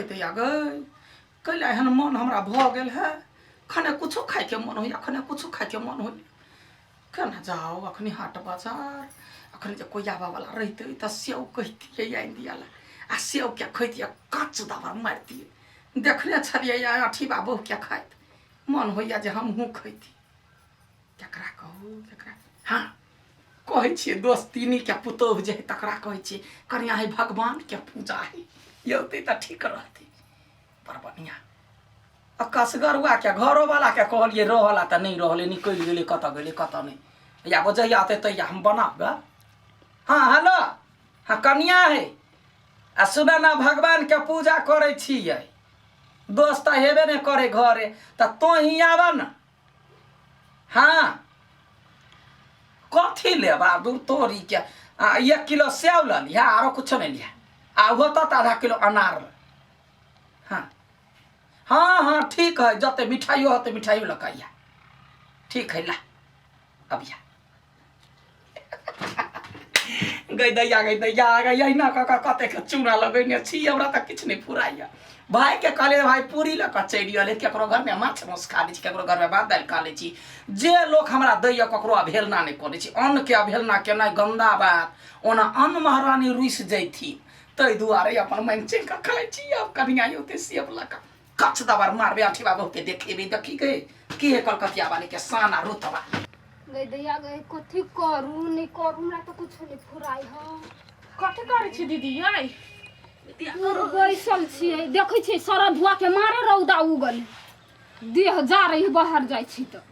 गई आ गई कैले एहन मन हमरा भ गेल है खने कुछो खाए के मन होइया खने कुछो खाए के मन होइया केना जाओ अखनी हाट बाजार अखनी जे कोई आबा वाला रहते त सेव कहतिए आइन दियाला आ सेव के खैतिए कच दबा मारतिए देखने छलिए आठी बाबू के खाइत मन होइया जे हमहू खैती केकरा कहू केकरा हाँ कहै छिए दोस्तीनी के पुतोह जे तकरा कहै छिए कनिया है भगवान के पूजा है योते त ठीक रहते पर बढ़िया कसगरुआ के घरों वाला के कहलिए रहला त नहीं रहले निकल गेले कत नहीं या बजैया आते तैया हम बनाबे हाँ हेलो हाँ कनिया है आ सुन ना भगवान के पूजा करे छिए दोस्त हेबे नहीं करे घरे त तो ही आवा न हाँ कथी लेबा दूर तोरी के 1 किलो सेव ल लिया आरो कुछ नहीं लिया आ होता त आधा किलो अनार हाँ हाँ हाँ ठीक है जते मिठाइयो होते मिठाइयो लकाइया ठीक है ला अब या गई दैया गई ना काका कते के चूड़ा लगैने छी हमरा त किछ नहीं फुराइया भाई के कहले भाई पूरी ल कचैड़ी ले केकरो घर में माछ मौस खा ली केकरो घर में भात दाल खा ली छी जे लोग हमरा दैया ककरो अवहेलना नहीं करे छी अन्न के अवहेलना केना गंदा बात ओना अन्न महारानी रुइस जैथी तै दुआरे अपन मंचे का खाइ छी अब कनिया होते सेब लका कच दबार मारबे आठी बाबू के देखेबे देखी गए की है कलकतिया वाले के साना रुतबा गई दैया गई कथी करू नहीं करू हमरा तो कुछ नहीं फुराई ह कथी करै छी दीदी आई बैसल छियै देखै छियै सरा धुआ के मारे रौदा उगल देह जा रही बाहर जाय छी त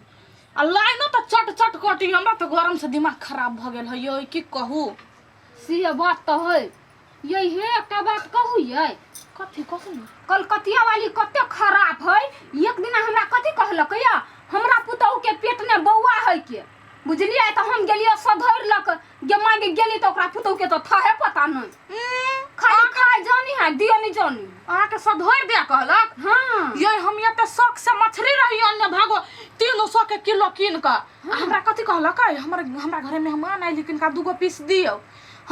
आ लाइनो त चट चट कटी हमरा त गरम से दिमाग खराब भ गेल है यो की कहू से बात त है यही है एकटा बात कहू ये कथी कहू कलकतिया वाली कते खराब है एक दिन हमरा कथी कहलक या हमरा पुतहु के पेट में बौआ है के बुझलिए त हम गेलियो सधैर लक गे मांगे गेली त ओकरा पुतहु के त थाहे पता नहीं खाली खाए जानी है दियो नहीं जानी आ के सधैर दे कहलक हां ये हम या त शौक से मछली रही अन्य भागो 300 के किलो कीन का हमरा कथी कहलक हमरा घरे मेहमान आइल किन का 2 पीस दियो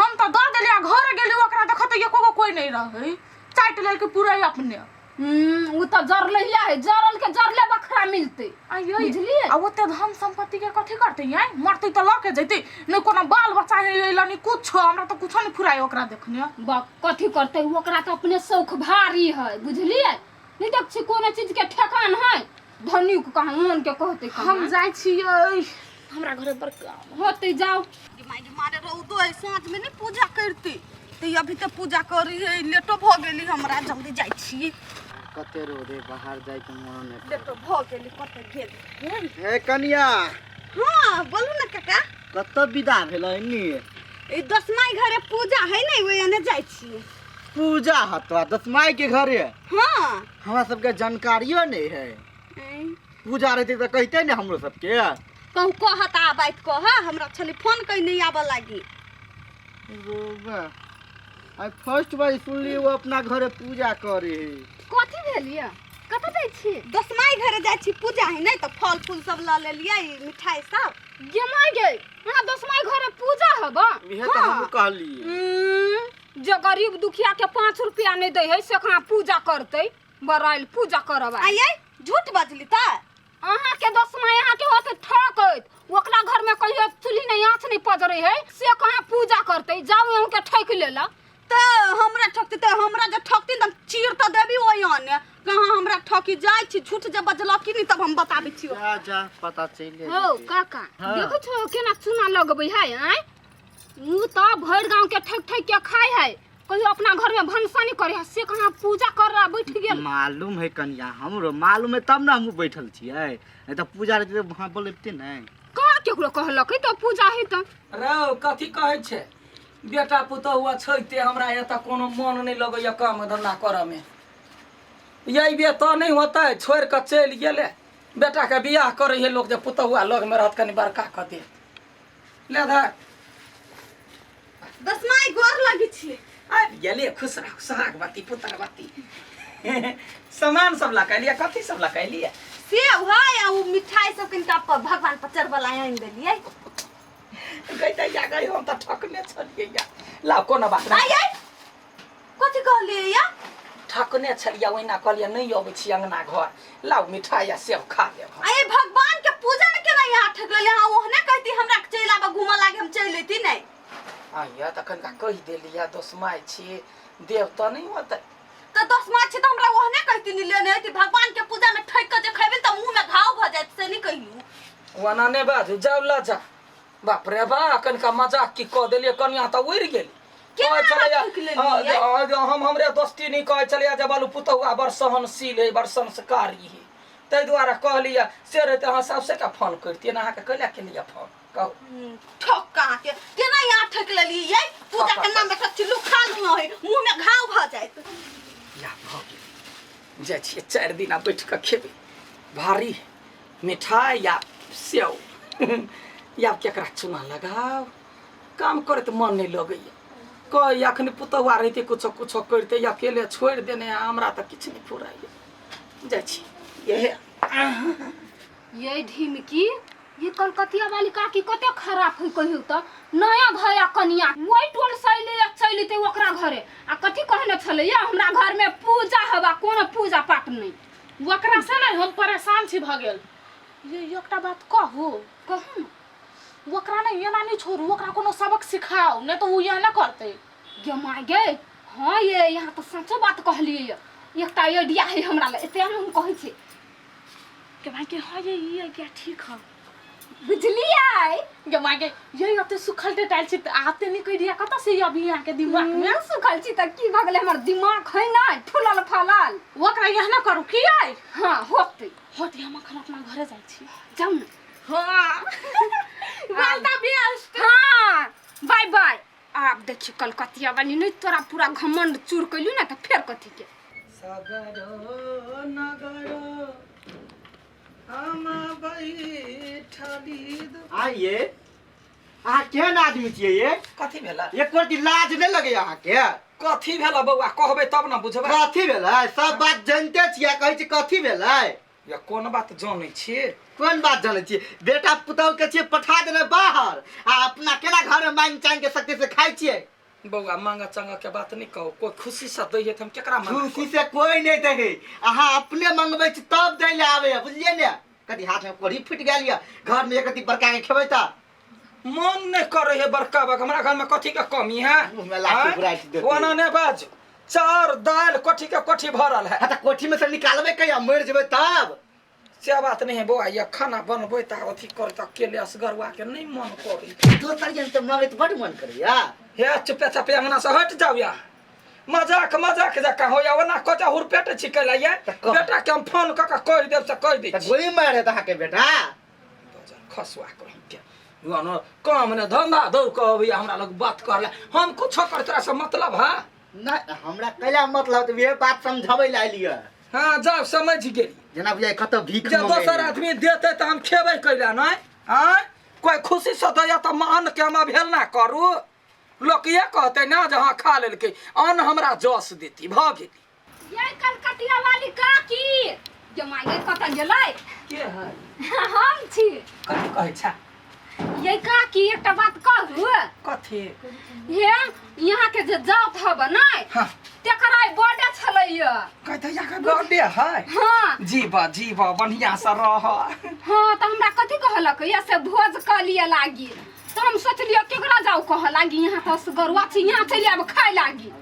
हम त द देलिया घर गेली ओकरा देखत एको कोई नहीं रहै चाट लेल के पूरा अपने वो तो जरलैया है जरल के जरले बखरा मिलते बुझलिए आ ओते धन संपत्ति के कथी करते हैं मरते त लके जैते न कोनो बाल बच्चा एला नि कुछ हमरा त कुछ नहीं फुराय ओकरा देखने बा कथी करते ओकरा त अपने शौक भारी है बुझलिए नहीं देख छी कोनो चीज के ठेकान है धनी को कहां मन के कहते हम जाय छियै हमरा घरे पर काम होते जाओ मारे रौदो है साँझ में नहीं पूजा करती तो अभी तो पूजा करी है लेटो भ गेली हमरा जल्दी जाय छी कते रोदे बाहर जाय के मन है लेटो भ गेली कते गेल हे कनिया हां बोलू ना काका कत विदा भेलै नी ए दसमाई घरे पूजा है नहीं ओए ने जाय छी पूजा हतवा दसमाई के घरे हां हमरा सब के जानकारियो नहीं है पूजा रहते त कहते ने हमरो सब के कहू कहता बात कह हमरा छली फोन कई नहीं आबा लागी आई फर्स्ट बार सुनली वो अपना घरे पूजा करे है कथी भेलिए कत जाय छी दसमाई घरे जाय छी पूजा है नहीं तो फल फूल सब ला ले लिया मिठाई सब गे माय गे हां दसमाई घरे पूजा हबा इहे त हम कहली जो गरीब दुखिया के 5 रुपया नहीं दे है से कहां पूजा करते बराइल पूजा करबा आइए झूठ बजली त अहाँ के दसमाई अहाँ के होते ठकत ओकरा घर में कहियो चुली नहीं आँच नहीं पजरे है से कहां पूजा करते जाओ हम के ठक लेला त हमरा ठकते त हमरा जे ठकती त चीर त देबी ओइ आने कहां हमरा ठकी जाय छी झूठ जे बजला कि नहीं तब हम बताबे छी जा जा पता चले हो काका देखो छो केना चूना लगबै है आय उ त भर गांव के ठक ठक के खाय है कहियो अपना घर में भनसानी करे है से कहां पूजा कर रहा बैठ गेल मालूम है कन्या हमरो मालूम है तब ना हम बैठल छियै नहीं त पूजा रहते वहां बोलबते नहीं कहां केकरो कहलक त पूजा है त रे कथी कहै छे बेटा पुतहुआ छैते हमरा एता कोनो मन नहीं लगैया काम धंधा करे में यही बे तो नहीं होता है छोड़ के चल गेले बेटा के बियाह करे है लोग जे पुतहुआ लग में रहत कनी बड़का क दे ले धर दसमाई गोर लगी छी आ गेले खुश रह सहाग बाती पुत्र बाती सामान सब लकलिए कथी सब लकलिए सेव है आ उ मिठाई सब किनका पर भगवान पर चढ़बला आइन देलिए गइता या गई हम त ठकने छलिए या ला कोनो बात आई आई कथि कहलिए या थकने छलिया ओहिना कहलिया नहीं अबै छी अंगना घर लाउ मिठाई आ सेब खा लेब अरे भगवान के पूजा में केना यहाँ ठकले हां ओहने कहती हमरा के चल आबा घुमा लागे हम चल लेती नहीं आइया तखन का कहि देलिया दोसमाई छी देव त नहीं होतै तो 10 मार्च छी तो हमरा ओहने कहती नहीं लेने हती भगवान के पूजा में ठक के जे खैबे त मुंह में घाव भ जात से नहीं कहियो वना ने बाजू जाउ ला जा बाप रे बा अखन का मजाक की कह देलिए कन्या त उड़ गेली केना कहे छलिया ठक लेलिए हम हमरे दोस्ती नहीं कहे छलिया जे बालू पुतौआ बड़ सहनशील है बड़ संस्कारी है तै द्वारा कहलिया से रे त अहाँ सबसे का फोन करतिए ना अहाँ के कैला के लिए फोन कहू ठक कहां के केना यहाँ ठक लेली ये पूजा के नाम में कच्चू खा लियो है मुंह में घाव भ जात या भ गेल जे छिए 4 दिन बैठ के खेबे भारी मिठाई या सेव या केकरा चुना लगाओ काम करे तो मन नहीं लगैया कह अखन पुतौआ रहते कुछ कुछ करते या अकेले छोड़ देने हमरा तो किछ नहीं फुराइए जाइ छी ये ढिमकी ये कलकतिया वाली काकी कते खराब है कहियो त नया भया कनिया वही टोल सैले चली ते ओकरा घरे आ कथी कहने छले या हमरा घर में पूजा हवा कोनो पूजा पाठ नहीं ओकरा से नहीं हम परेशान छी भ गेल ये एकटा बात कहू कहू न ओकरा नहीं एना नहीं छोड़ू ओकरा कोनो सबक सिखाओ नहीं तो वो ये ना करते गे माय गे हां ये यहाँ तो सचो बात कहलिए एकटा आइडिया है हमरा ले एते हम कहै छी के भाई के हां ये क्या ठीक है बुझलिए गे माय गे ये अब तो सुखल ते टाइल छी आते नहीं कह दिया कत से अभी यहाँ के दिमाग में मैं सुखल छी त की भगले हमर दिमाग है ना फुलल फलाल ओकरा यहाँ ना करू की आई हां होते होती हम अखन अपना घरे जाई छी जाऊ न हां वालता बेस्ट हाँ बाय बाय आप देखिए कलकतिया वाली नहीं तोरा पूरा घमंड चूर कैलू ना तो फिर कथी के सगरो नगरो हम बैठली आइए अहाँ केहन आदमी छियै ये कथी भेला एक रति लाज नहीं लगे अहाँ के कथी भेला बौआ कहबे तब ना बुझबै कथी भेलै सब बात जानते छियै कहै छी कथी भेलै या कोन बात जानै छी कोन बात जानै छियै बेटा पुतौह के छियै पठा देने बाहर आ अपना केना घर में मांग चांग के शक्ति से खाइ छियै बौआ मांगा चांगा के बात नहीं कहो कोई खुशी से दै है त हम केकरा मांगा खुशी से कोई नहीं दे अहाँ अपने मंगबै छी तब दै ले आवे बुझलिए ने कथी हाथ में कोढ़ी फुट गेल या घर में एक रति बड़का के खेबै त मन नहीं करे है बड़का बक हमरा घर में कथी के कमी है मुंह में लाठी बुराइट देते ओना ने बाज चार दाल कोठी के कोठी भरल है हां त कोठी में से निकालबै कहिया मर जेबै तब से बात नहीं है बौआ ये खाना बनबै त अथी कर त अकेले असगरवा के नहीं मन करे दोसर जन त मांगे त बड़ मन करैया हे चुपे चापे अंगना से हट जाओ या मजाक मजाक जका हो या ओना कचा हुरपेट छिकला ये बेटा के हम फोन क के कह देब से कह दै त गोली मारे त के बेटा खसवा कहि के न काम ने धंधा दौड़ के अभी हमरा लोग बात करला हम कुछ कर तोरा से मतलब है ना हमरा कैला मतलब त ये बात समझाबै ला लिया हां जा समझ गेली जना बुझाइ कत भीख जे दोसर आदमी देते त हम खेबै कैला नहीं हां कोई खुशी से दया त मान के हम भेल ना करू लोग ये कहते ना जहां खा लेलके अन्न हमरा जस देती भ गेली ये कलकतिया वाली काकी जमाई कत गेलै के है हम छी कथी कहै छा ये काकी एकटा बात कहू कथी हे यहाँ के जे जात हब नै हां तेकरा बर्थडे छलैया कहते या के बर्थडे है हाँ जीवा बढ़िया से रह हाँ तो हमरा कथी कहलक या से भोज क लिए लागी तो हम सोचलिए केकरा जाऊ कह लागी यहाँ तो गरुआ छी यहाँ चली आब खाए लागी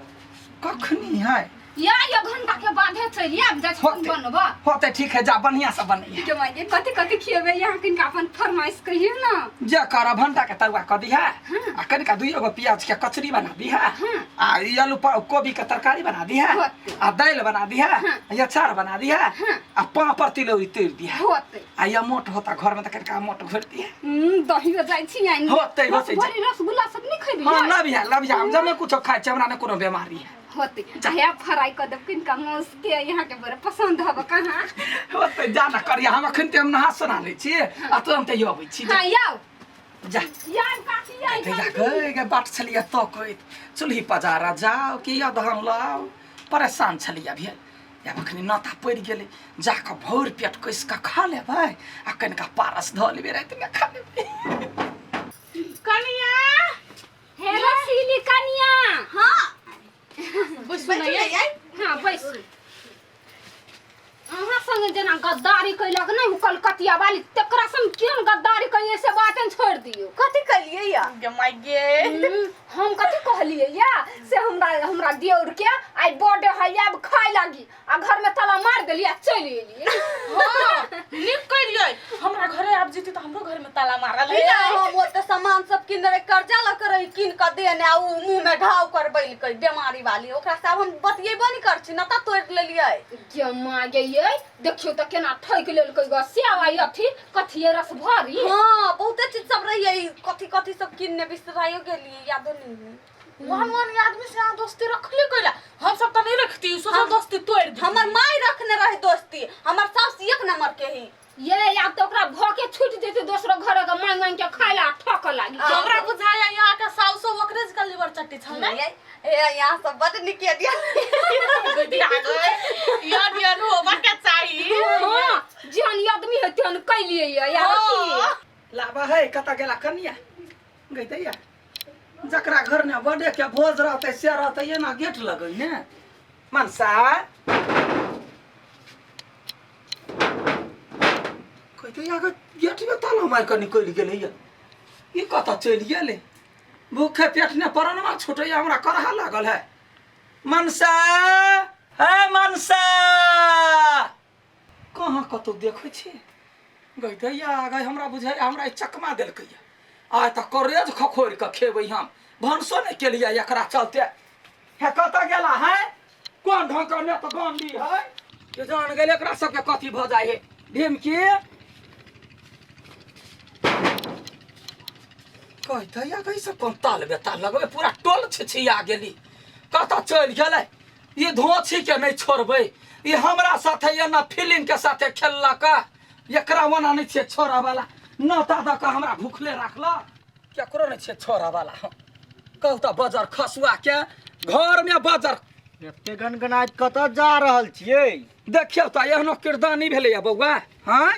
कखनी है या 1 घंटा के बाद है चली आब जा बनबा होते ठीक है जा बढ़िया से बनैया के माजे कथी कथी खियेबे यहाँ किनका अपन फरमाइश कहियो ना जे कर भंटा के तरुआ क दिहा आ कनिका 2 गो प्याज के कचरी बना दिहा आ आलू कोबी के तरकारी बना दिहा आ दाल बना दिहा या अचार बना दिहा आ पापड़ तिलौरी तैर दिहा होते आ या मोट होता घर में त कनिका मोट घोर दिहा दही हो जाई छी आई होते बड़ी रसगुल्ला सब नहीं खइबे हां लबिया हम जमे कुछ खाइ छ हमरा ने कोनो बीमारी है होते चाहे फ्राई कर देब किनका मौस के यहाँ के बड़े पसंद हब कहाँ होते जाना करिया हम अखन ते हम नहा सुना लै छी आ तुरंत यो अबै छी हाँ याओ जा यार काकी यार ते या बाट छलिया तो कहैत चुल्ही पजारा जाओ कि या धान लाओ परेशान छलिया भेल या अखनी नाता पड़ गेलै जाके भोर पेट कस के खा लेबै आ कनिका पारस धऽ लेबै राति में खा लेबै कनिया हेलो सीली कनिया हां बुझ सुनैया हाँ बैस अहाँ संगे जना गद्दारी कैलक नहीं उ कलकतिया वाली तकरा संग केहन गद्दारी कइए से बातें छोड़ दियो कथी कलिए या गे माय गे हम कथी कहलिए या से हमरा देउर के आई बर्थडे है अब खाए लागी आ घर में ताला मार देली आ चल एली हां नीक कइलिए हमरा घरे आब जेती त हमरो घर में ताला मारल ए हम ओते सामान सब किन रे कर्जा ल करे किन क देने आ उ मुंह में घाव करबैल कई बीमारी वाली ओकरा से अब हम बतियेबो नहीं कर छी नता तोड़ लेलिए के मागे ये देखियो त केना ठैक लेलकै ग सेवाई अथी कथिए रस भरी हां बहुते चीज सब रही कथी कथी सब किनने बिसरायो गेली यादो नहीं वन आदमी से यहाँ दोस्ती रखले कइला हम सब त नहीं रखती सोचा दोस्ती तोड़ दी हमर माई रखने रहे दोस्ती हमर सास एक नंबर के ही ये या तो ओकरा भके छूट जेते दोसरो घर के मांग मांग के खाइला ठक लागी हमरा बुझाया यहाँ के साउसो ओकरे के लिवर चट्टी छल नहीं ए यहाँ सब बड़ निकिया दिया दिया गए यार यार होबा के चाहिए हां जहन आदमी है तहन कैलिए यार की लाबा है कता गेला कनिया गई दैया जकरा घर ने बर्थडे के भोज रहते से रहते ये ना गेट लगई ने मनसा कहते या गेट में ताला मार के निकल गेले ये कता चल गेले भूखे पेट ने परनमा छूटे हमरा करहा लागल है मनसा है मनसा कहाँ कतौ देखै छी गई दैया गई हमरा बुझाय हमरा चकमा देलकै आय त करेज खखोर के खेबै हम भनसो नहीं केलिए एकरा चलते है कत गेला है कोन ढंग के ने त गांडी है के जान गेल एकरा सब के कथी भ जाय है ढेमकी कहि दैया गई से कोन ताल बेताल लगबे पूरा टोल छिछिया गेली कत चल गेलै ये धोछी के नहीं छोड़बै ये हमरा साथे ये ना फीलिंग के साथे खेललक एकरा वना नहीं छे छोरा वाला नता द के हमरा भूखले राखला केकरो नहीं छे छोरा वाला कहू त बाजार खसुआ के घर में बाजार एते गनगनाइत कत जा रहल छियै देखियो त एहनो किरदानी भेलै बौआ हां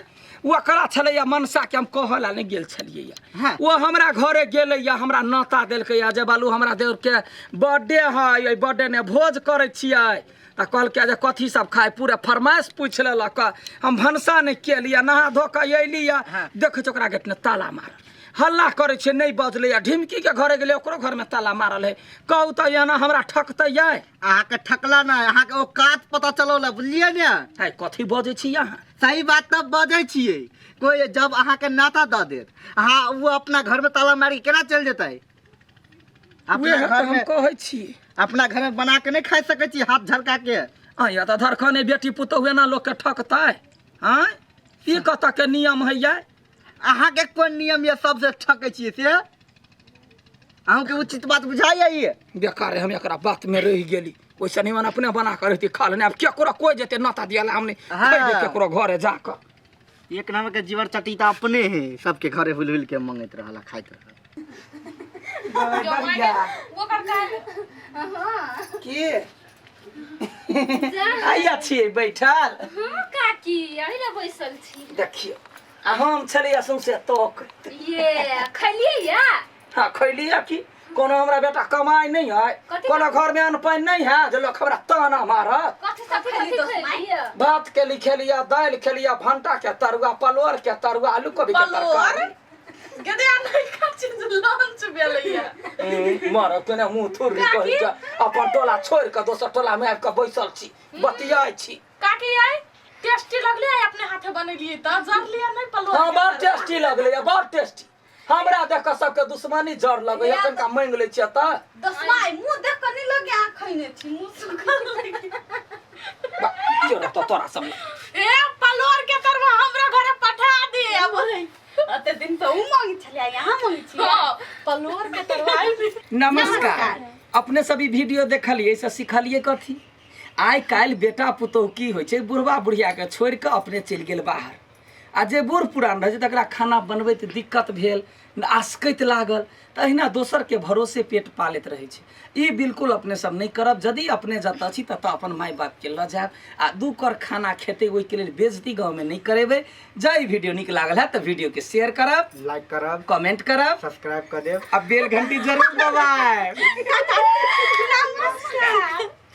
ओकरा छलै मनसा के हम कहला नहीं गेल छलिए हाँ। वो हमरा घरे गेलै हमरा नाता देलकै जे बालू हमरा देवर के बर्थडे है ये बर्थडे ने भोज करे छियै त कहलकै जे कथी सब खाए पूरा फरमाइश पूछ लेलक हम भनसा नहीं केलिए नहा धो के अइलिए हाँ। देखे छ ओकरा गेट ने ताला मारल हल्ला करे छै नहीं बजले ढिमकी के घरे गेले ओकरो घर में ताला मारल है कहू त एना हमरा ठकतै अहाँ के ठकला ना अहाँ के औकात पता चलौला बुझलिए ने है कथी बजै छी अहाँ सही बात तब बजै छियै कोई जब अहाँ के नाता द देत अहाँ वो अपना घर में ताला मारी केना चल जेतै अपना घर हम में कहै छी अपना घर में बना के नहीं खा सकै छी हाथ झलका के या त धरखने बेटी पुतौहे ना लोग के ठकतै हां ई कत के नियम है ये अहाँ के कोन नियम ये सबसे ठकै छियै से अहाँ के उचित बात बुझाइए ये बेकार हम एकरा बात में रह गेली ओइसे नहीं मन अपने बना कर रहती खा लेने अब केकरो कोई जेते नाता दियाला हमने हाँ। खाइ दे केकरो घरे जाकर एक नंबर के जीवन चटीता अपने है सबके घरे हुल हुल के मंगैत रहला खाइत रहला वो कर का के आइया छियै बैठल हां काकी अहि रे बैसल छी देखियो आ हम छलिए सौंसे तोक ये खलिए या हां खैलिए की कोनो हमरा बेटा कमाई नहीं है कथी कोनो घर में अन्न पानी नहीं है जो लोग हमरा ताना मारत कथी खलिए भात के लिखेलिया दाल खेलिया भंटा के तरुआ पलोर के तरुआ आलू कोबी के तरकारी गदे नहीं का चीज लंच भेलैया मारो तने मुंह थुरी कहि के अपन टोला छोड़ के दोसर टोला में आब के बैसल छी बतियाई छी काकी आई टेस्टी लगले आई अपने हाथे बनेलिए त जर लिया नहीं पलो हां बड़ टेस्टी लगले बड़ टेस्टी हमरा देख के सबके दुश्मनी जड़ लगे अपन का मांग ले छिय त दसमाई मुंह देख के नहीं लगे आंख खइने छी मुंह सुखल लगे क्यों तो तोरा सब ए पलोर के तरवा हमरा घरे पठा दे अब अते दिन तो उ मांगी छलिया यहाँ मांगी छी हां पलोर के तरवा नमस्कार अपने सभी वीडियो देखलिए से सिखलिए कथी आइ काल बेटा पुतौह की होइ छै बुढ़वा बुढ़िया के छोड़ के अपने चल गेल बाहर आ जे बूढ़ पुरान रहे तकरा खाना बनबैत दिक्कत भेल आसकैत लागल तहिना दोसर के भरोसे पेट पालैत रहे छै ई बिल्कुल अपने सब नहीं करब यदि अपने जतऽ छी ततऽ अपन माय बाप के ल जाब आ दू कर खाना खेते ओहि के लेल बेइज्जती गाँव में नहीं करेबै जय वीडियो नीक लागल है तो वीडियो के शेयर करब लाइक करब कमेंट करब सब्सक्राइब कर देब आ बेल घंटी जरूर दबाएब नमस्कार